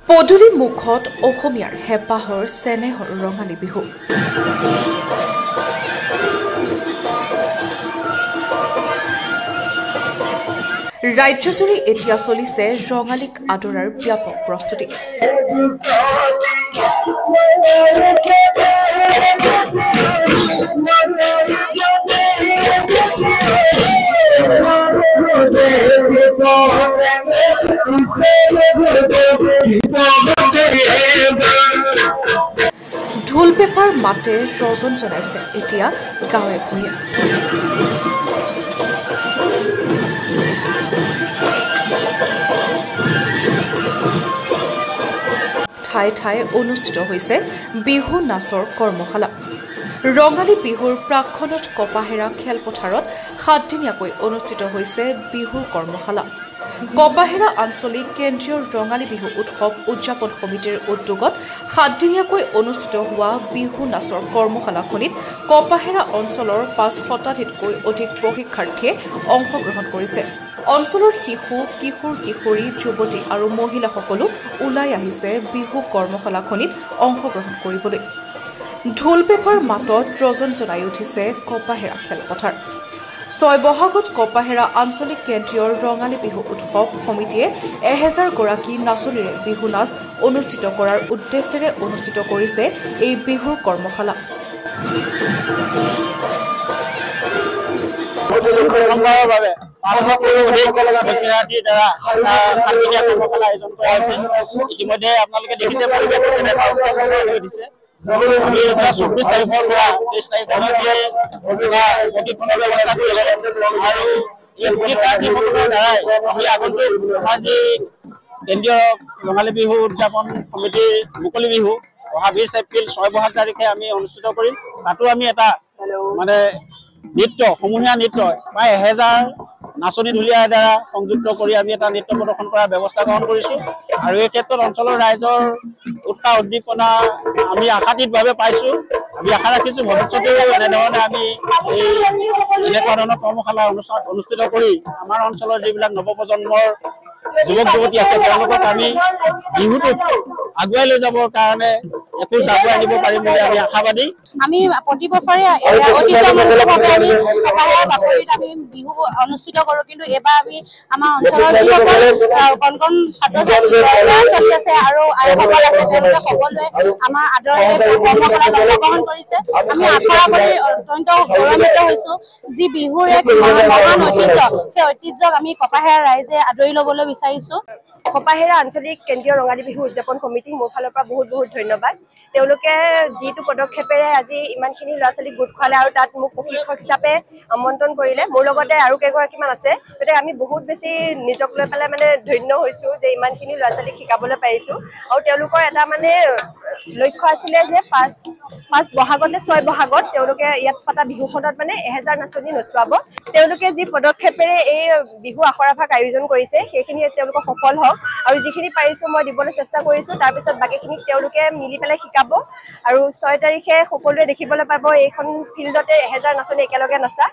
পদূলি মুখত অসমীয়াৰ হেঁপাহৰ চেনেহৰ ৰঙালী বিহু ৰাজ্যজুৰি এতিয়া চলিছে ৰঙালীক আদৰাৰ ব্যাপক প্ৰস্তুতি ঢোল পেপাৰ মাতে ৰজন জনাইছে এতিয়া গাঁৱে ভূঞে ঠাই ঠাই অনুষ্ঠিত হৈছে বিহু নাচৰ কৰ্মশালা ৰঙালী বিহুৰ প্ৰাক্ষণত কপাহেৰা খেলপথাৰত 7 দিনীয়াকৈ অনুষ্ঠিত হৈছে বিহুৰ কৰ্মশালা কপাহেৰা আঞ্চলিক কেন্দ্ৰীয় ৰঙালী বিহু উৎসৱ উদযাপন সমিতিৰ উদ্যোগত 7 দিনীয়াকৈ অনুষ্ঠিত হোৱা বিহু নাচৰ কৰ্মশালাখনিত কপাহেৰা অঞ্চলৰ 500তকৈ অধিক প্ৰশিক্ষাৰ্থীয়ে অংশগ্ৰহণ কৰিছে অঞ্চলৰ শিশু কিশোৰ কিশোৰী যুৱতী আৰু মহিলাসকলো ওলাই আহিছে বিহু কৰ্মশালাখনিত অংশগ্ৰহণ কৰিবলৈ ঢোল পেপাৰ মাতত ৰজন জনাই উঠিছে কপাহেৰা খেলপথাৰ 6 বহাগত কপাহেৰা আঞ্চলিক কেন্দ্ৰীয় ৰঙালী বিহু উৎসৱ সমিতিয়ে 1000 গৰাকী নাচনীৰে বিহু নাচ অনুষ্ঠিত কৰাৰ উদ্দেশ্যেৰে অনুষ্ঠিত কৰিছে এই বিহুৰ কৰ্মশালা ইতিমধ্যে আপোনালোকে দেখিছে আমি 24 তাৰিখৰ পৰা 23 তাৰিখলৈকে প্ৰশিক্ষণৰ ব্যৱস্থা কৰিছে আৰু এই প্ৰশিক্ষাৰ্থীসকলৰ দ্বাৰাই আমি আগন্তুক সামাজিক কেন্দ্ৰীয় ৰঙালী বিহু উদযাপন সমিতিৰ মুকলি বিহু অহা 20 এপ্ৰিল 6 বহাগ তাৰিখে আমি অনুষ্ঠিত কৰিম তাতো আমি এটা মানে নৃত্য সমূহীয়া নৃত্য প্ৰায় 1000 নাচনী ঢুলীয়াৰ দ্বাৰা সংযুক্ত কৰি আমি এটা নৃত্য প্ৰদৰ্শন কৰাৰ ব্যৱস্থা গ্ৰহণ কৰিছোঁ আৰু এই ক্ষেত্ৰত অঞ্চলৰ ৰাইজৰ উৎসাহ উদ্দীপনা আমি আশাতীতভাৱে পাইছোঁ আমি আশা ৰাখিছোঁ ভৱিষ্যতেও এনেধৰণে আমি এনেকুৱা ধৰণৰ কৰ্মশালা অনুষ্ঠিত কৰি আমাৰ অঞ্চলৰ যিবিলাক নৱপ্ৰজন্মৰ যুৱক যুৱতী আছে তেওঁলোকক আমি বিহুটোত আগুৱাই লৈ যাবৰ কাৰণে একো আগুৱাই নিব পাৰিম বুলি আমি আশাবাদী আমি প্ৰতি বছৰে ঐতিহ্যমণ্ডিতভাৱে আমি কপাহেৰা বাকৰিত আমি বিহু অনুষ্ঠিত কৰোঁ কিন্তু এবাৰ আমি আমাৰ অঞ্চলৰ যিসকল কণ ছাত্ৰ ছাত্ৰী ল'ৰা ছোৱালী আছে আৰু আইসকল আছে তেওঁলোকে সকলোৱে আমাৰ আদৰেৰে কৰ্মশালাত অংশগ্ৰহণ কৰিছে আমি আশা কৰি অত্যন্ত গৌৰৱান্বিত হৈছোঁ যি বিহুৰ এক মহান ঐতিহ্য সেই ঐতিহ্যক আমি কপাহেৰা ৰাইজে আদৰি ল'বলৈ বিচাৰিছোঁ কপাহেৰা আঞ্চলিক কেন্দ্ৰীয় ৰঙালী বিহু উদযাপন সমিতিক মোৰ ফালৰ পৰা বহুত ধন্যবাদ তেওঁলোকে যিটো পদক্ষেপেৰে আজি ইমানখিনি ল'ৰা ছোৱালীক গোট খোৱালে আৰু তাত মোক প্ৰশিক্ষক হিচাপে আমন্ত্ৰণ কৰিলে মোৰ লগতে আৰু কেইগৰাকীমান আছে গতিকে আমি বহুত বেছি নিজক লৈ পেলাই মানে ধন্য হৈছোঁ যে ইমানখিনি ল'ৰা ছোৱালীক শিকাবলৈ পাৰিছোঁ আৰু তেওঁলোকৰ এটা মানে লক্ষ্য আছিলে যে 5 বহাগতে 6 বহাগত তেওঁলোকে ইয়াত পতা বিহুখনত মানে 1000 নাচনী নচুৱাব তেওঁলোকে যি পদক্ষেপেৰে এই বিহু আখৰাভাগ আয়োজন কৰিছে সেইখিনি তেওঁলোকৰ সফল হওক আৰু যিখিনি পাৰিছোঁ মই দিবলৈ চেষ্টা কৰিছোঁ তাৰপিছত বাকীখিনিক তেওঁলোকে মিলি পেলাই শিকাব আৰু 6 তাৰিখে সকলোৱে দেখিবলৈ পাব এইখন ফিল্ডতে 1000 নাচনী একেলগে নাচা